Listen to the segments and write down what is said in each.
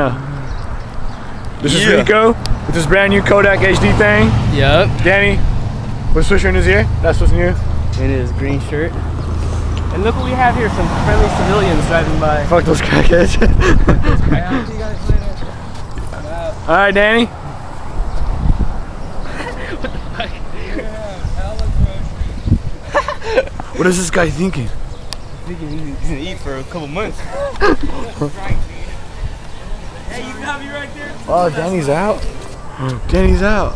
This is Rico with this brand new Kodak HD thing. Yep. Danny, what's Swisher in his ear? That's what's new. In his green shirt. And look what we have here, some friendly civilians driving by. Fuck those crackheads. Alright, Danny. What the fuck? What is this guy thinking? Thinking he's gonna eat for a couple months. Hey, you got me right there. Oh, Danny's out. Danny's out.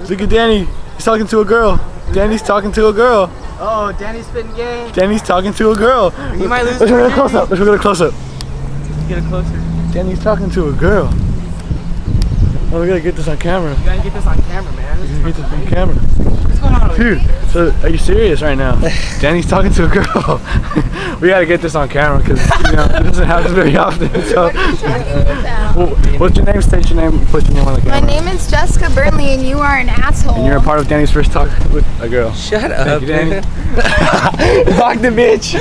Look at Danny. He's talking to a girl. Danny's talking to a girl. Oh, Danny's spitting game. Danny's talking to a girl. He might lose. Let's get a close up. Let's get a close up. Get it closer. Danny's talking to a girl. Oh, we gotta get this on camera. You gotta get this on camera, man. We gotta get this on camera. What's going on over Dude, so are you serious right now? Danny's talking to a girl. We gotta get this on camera because you know it doesn't happen very often. So, what's your name? State your name. Put your name on the camera. My name is Jessica Burnley, and you are an asshole. And you're a part of Danny's first talk with a girl. Shut up, Thank you, Danny. Talk the bitch.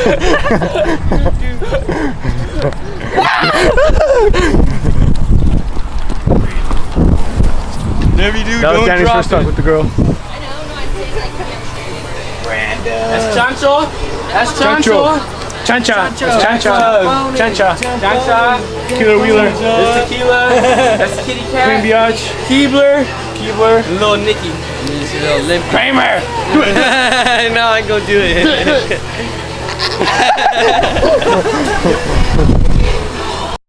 Whatever you do, That was don't Danny's drop first talk it. with the girl. That's Chancho. That's Chancho. Chancha. Chancha. Chancha. Chancha. Killer Wheeler. That's Tequila. That's Kitty Cat. Queen Biatch. Keebler. Little Nicky. He's a little limp. Kramer. No, I go do it.